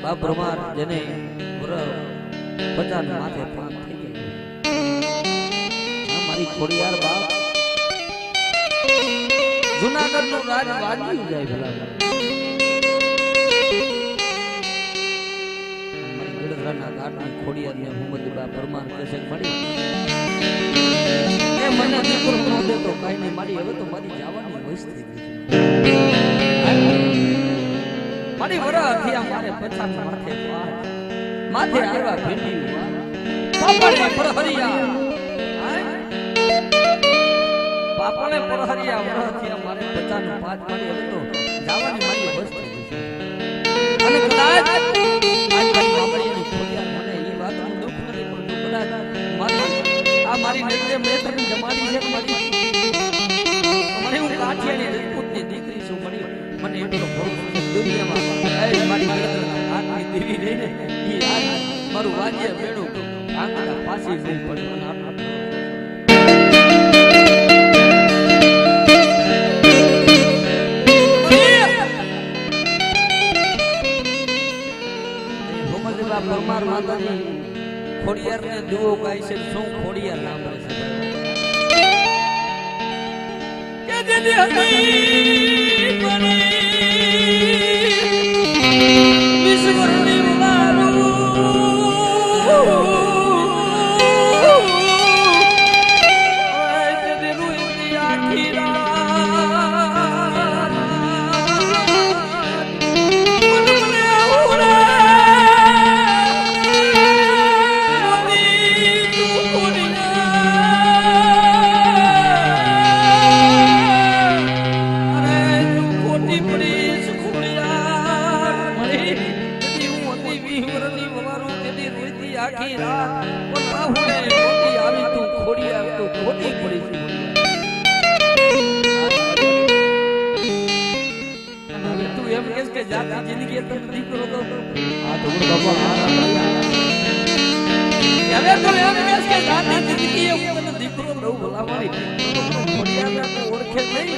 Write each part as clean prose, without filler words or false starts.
બાપ બ્રહ્માર જેને બધાને માથે પાન થઈ ગયું મારી ખોડિયાર બાપ જુનાગઢ નું રાજ વાજ્યું જાય ભલા મારી ગડધરાના ઘાટની ખોડિયાર ને મોહમ્મદ બાપ બ્રહ્માર કેસે મળી એ મને દીકરો ન દેતો કાઈ નહીં મારી હવે તો મારી જવાની વયસ થઈ ગઈ મારી વરા થયા મારે પછાત માથે આવ્યા ભેંડી પાપણે પરહરિયા પાપણે પરહરિયા વરા થયા મારે પછાત પાંચ મારી હવે તો જવાની મારી બસ થઈ ગઈ અને કદાચ આજ મારી બાબડીની ખોડિયાર મને એ વાતનું દુઃખ નથી પણ કદાચ મારી આ મારી નજરે મેં તને જમાડી છે મારી મને હું કાઠિયાની રાજપૂતની દીકરી છું મને એટલો ભરોસો છે દુનિયામાં એ મારી ગળતરના હાથની દેવી રહીને એ આજ મારું વાજ્ય બેડું આંગળા પાછી નહીં પડે મને આટલો ભોમલદેવા પરમાર માતાની ખોડિયારને દુઓ ગાય છે શું ખોડિયાર નામ છે કે દિલ હતી બની વિશ્વની મારું આય દિલુ ઇની આખી રાત મને ઉરે મોદી તું કોડિયા અરે તું ખોટી પડી સુખડિયા મરી કદી હું હતી વિહવરની વવારો કદી રોઈતી આખી રાત પણ ના હુને મોતી આવી તું ખોડિયા તું ખોટી પડી અને તું એમ કહેશ કે જાતી જિંદગી તને દીકરો તો આ તો બાબા હારા હવે તો એમ કહેશ કે જાતી જિંદગી હું તને દીકરો દઉં ભલાવાળી ખોડિયાને તો ઓળખે નહીં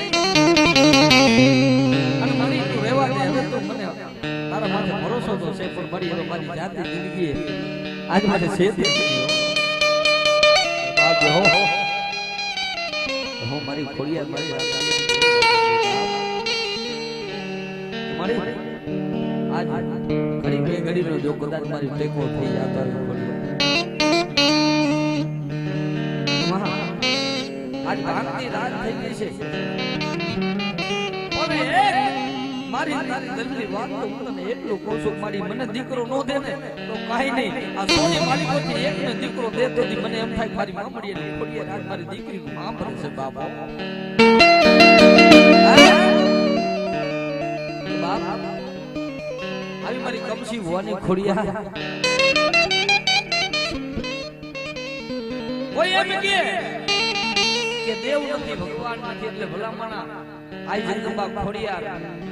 અને મારી તું રહેવા દે હવે તો મને તારા માથે ભરોસો તો છે પણ મારી હવે મારી જાતી જિંદગી આજ માથે છે બાપ હો હું મારી ખોડિયાર મારી મારી આજ ઘડી બે ઘડીનો જો કદાચ મારી ટેકો થઈ જાતો આજ ભાગની રાત થઈ ગઈ છે અને મારી તારી દિલની વાત તો હું તને એટલું કહું છું મારી મને દીકરો નો દે ને તો કાઈ નહીં આ સોની માલિકોથી એકને દીકરો દે તો મને એમ થાય મારી મામડી ને ખોડિયાર આજ મારી દીકરીનું નામ ભરે છે બાપો બાપ આવી મારી કમસી ભવાની ખોડિયાર કોઈ એમ કે દેવ નથી ભગવાન નથી એટલે ભલામણા આઈ જગદંબા ખોડિયાર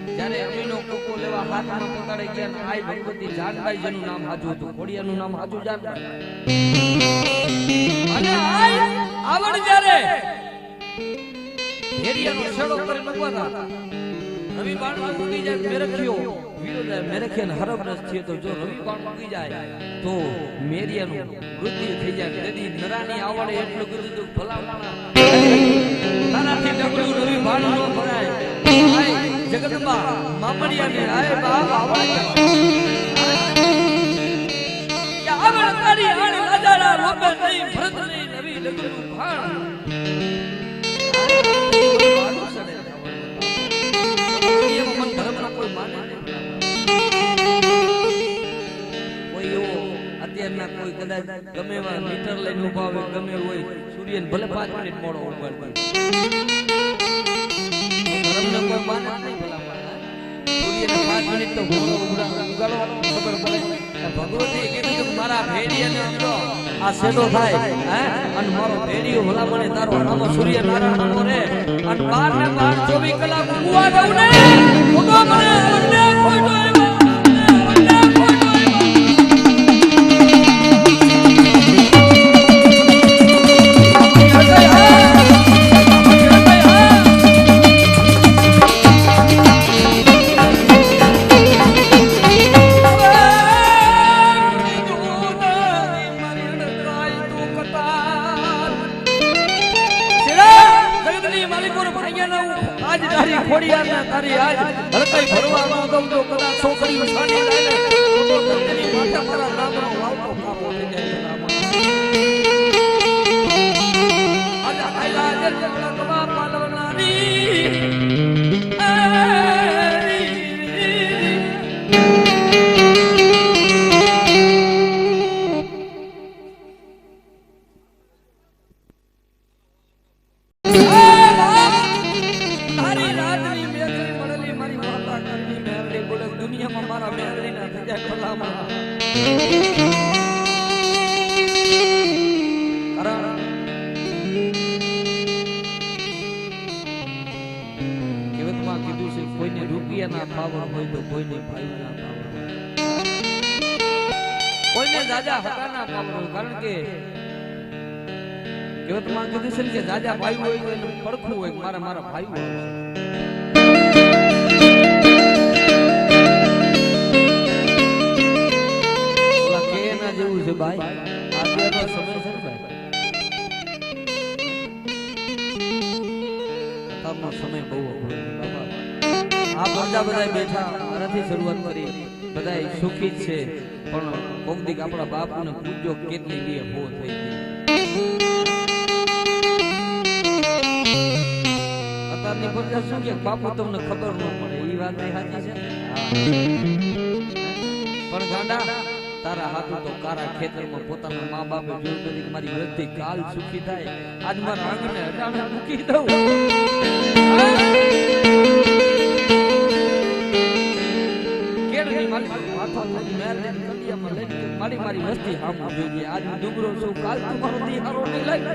જ્યારે અમીનો કોકો લેવા હાથમાં પકડાઈ ગયા ને આઈ ભગવતી જાનબાઈ જેનું નામ હાજુ હતું ખોડિયારનું નામ હાજુ જાનબાઈ અને આઈ આવડ જ્યારે હેરિયાનો છેડો કરીને ઉભા હતા રવિ બાણ ઉગી જાય મેરખ્યો વીરો જાય મેરખ્યાને હરબરસ છે તો જો રવિ બાણ ઉગી જાય તો મેરિયાનું મૃત્યુ થઈ જાય તેથી નરાની આવડે એટલું કીધું તો ભલા માણા તારાથી ડગલું રવિ બાણ નો ભરાય આય જગદંબા મામડિયાને આય બાપ આવડે કે આવડ તારી આણ લાજાડા લોબે નહીં ભરત નહીં રવિ ડગલું ભાણ અત્યારના કોઈ કદાચ ગમે એવા મીટર લઈને ઉભા હોય ગમે હોય સૂર્યને ભલે 5 મિનિટ મોડો ઉગાડતો ધર્મને કોઈ માને નહીં ભલા સૂર્યને 5 મિનિટ તો મોડો ઉગાડો ખબર પડે ભગવતી કીધું મારા ભેડિયાને અંદરો આ સેડો થાય હે અને મારો ભેડિયો ભલા મને તારો નામ સૂર્ય નારાયણ નામો રે અને 12 ને 24 કલાક ઉવા દઉં ને ઉડો મને મને ખોટો તારી આજ હરકઈ ભરવામાં દઉં તો કદાચ છોકરી ઉછાળી લાગે તો તેની માથે મારા નામનો વાવતો કાપો થઈ જાય આજ આયલા જગલા કવા પાલવનારી દુનિયામાં મારા મેળવીના થયા ખલામાં કારણ કહેવતમાં કીધું છે કોઈને રૂપિયાના પાવર હોય તો કોઈને ભાઈના પાવર કોઈને જાજા હકાના પાવર હોય કારણ કે કહેવતમાં કીધું છે કે જાજા ભાઈ હોય તો એનું પડખું હોય મારા ભાઈ હોય ભાઈ આજનો સમય છે ભાઈ તમારો સમય બહુ અઘરો બાબા આ બધા બેઠા આનાથી શરૂઆત કરી બધા સુખી છે પણ કોકદીક આપણા બાપને પૂજો કેટલી બે હો થઈ ગઈ અત્યારની પ્રજા શું કે બાપુ તમને ખબર ન પડે એ વાત સાચી છે પણ ગાંડા તારા હાથું તો કારા ખેતરમાં પોતાના મા બાપે જોયું નથી કે મારી વૃદ્ધિ કાલ સુખી થાય આજ મારા આંગણે અડાણે મૂકી દઉં કેળની મારી માથા થઈ મેર લઈને કલિયામાં લઈને મારી વસ્તી હામ જોઈએ આજ હું ડુબરો છું કાલ તમારો દી હારો નહીં લાગે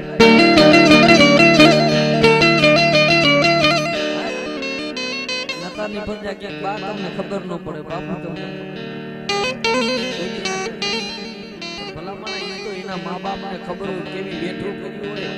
નતાની પ્રજા ક્યાંક બા તમને ખબર ન પડે બાપુ તમને મા બાપ ને ખબર હોય કેવી વેઠું કર્યું હોય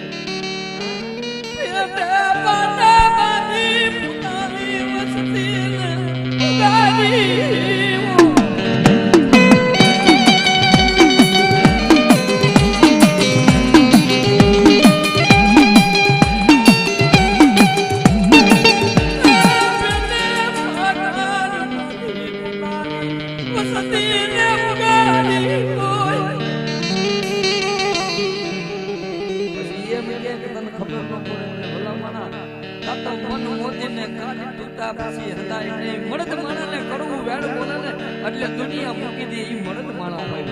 એટલે દુનિયા મૂકી દે ઈ મળદ માણા હોય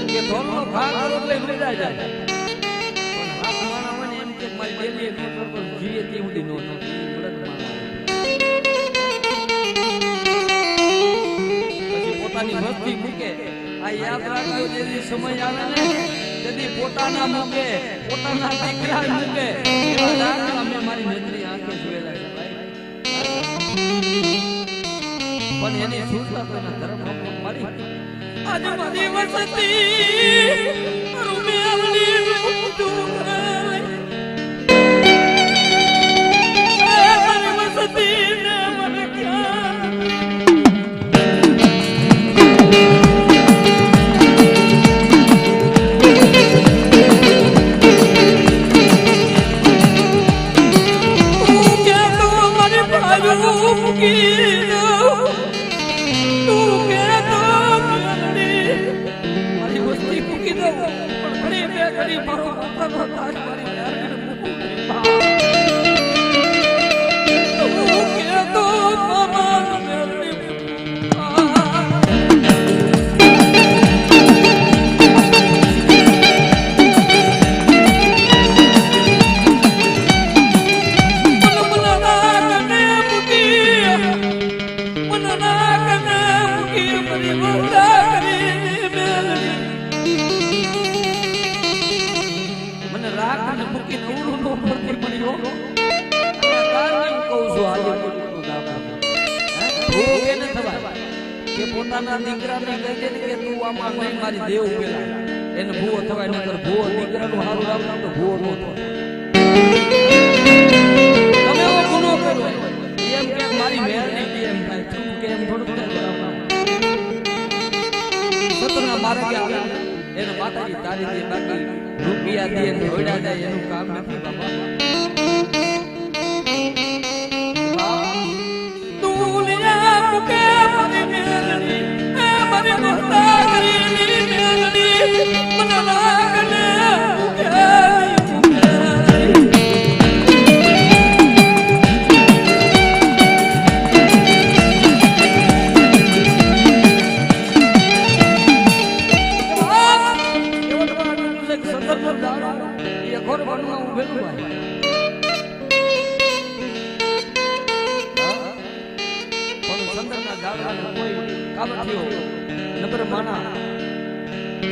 કે ધોરનો ભાગ કરો એટલે મજા જાય પણ હાથ માણા મને એમ કે મારી ડેલી નોટ પર જીવે તે ઉડી નો મળદ માણા પછી પોતાની વસ્તી મૂકે આ યાદ રાખજો જે સમય આવે ને તેથી પોતાના મૂકે પોતાના દીકરા મૂકે એવા દાખલા મેં મારી નજરી આંખે જોયેલા છે પણ એની છૂટતા તો એના ધર્મ મારી આજ મારી વસતી રૂમે આવલી દઉં પણ ઘણી બે ઘણી મારો પોતાનો તાજ મારી યારને મૂકું તું કે તો મામા મેરડી પોતાના દીકરાને કહી દે કે તું આમાં નહીં મારી દેવ પેલા એને ભૂવો થવાય નકર ભૂવો દીકરાનું હારું રાખવું તો ભૂવો નો થાય તમે એવો ગુનો કર્યો એમ કે મારી મેરડી કે એમ થાય તું કે એમ થોડું થાય સતના મારે કે આવે એને માતાજી તારી દે બાકી રૂપિયા દે ને હોડા જાય એનું કામ નથી બાબા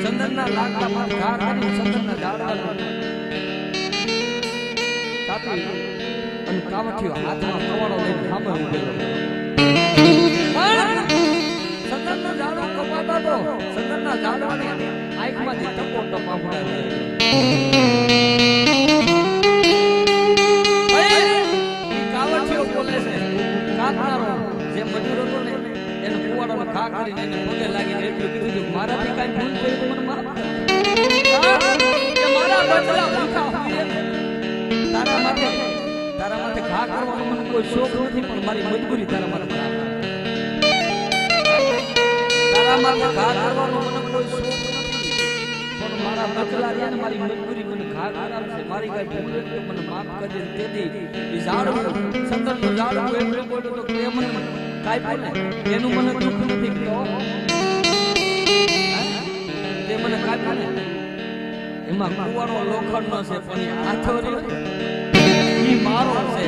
સંદરના લાકડા માં ઘા કરી સંદરના ઝાડવા કાપી અને કાવઠીઓ હાથમાં કવાડો લઈને સામે ઉભેલો સંદરના ઝાડો કપાતા તો સંદરના ઝાડવાની આંખમાંથી ટપો ટપા પડે કાવઠીઓ બોલે છે કાપનારો જે મજૂર હતો ને એને કુવાડાનો ઘા કરીને એને પગે લાગીને એટલું કીધું મારાથી કાંઈ ભૂલ થઈ તો મને માફ કે મારા બદલા ભૂખા હોય તારા માટે ઘા કરવાનો મને કોઈ શોખ નથી પણ મારી મજબૂરી તારા માટે તારા માટે ઘા કરવાનો મને કોઈ શોખ નથી પણ મારા બદલા છે ને મારી મજબૂરી મને ઘા કરાવશે મારી કાંઈ ભૂલ હોય તો મને માફ કરજે તેથી એ ઝાડવું સંદરનું ઝાડવું એટલું બોલ્યું તો કે મને કાઈ બોલે એનું મને દુઃખ નથી તો તે મને કાઈ બોલે એમાં કુવાડો લોખંડનો છે પણ આ હાથો ઈ મારો છે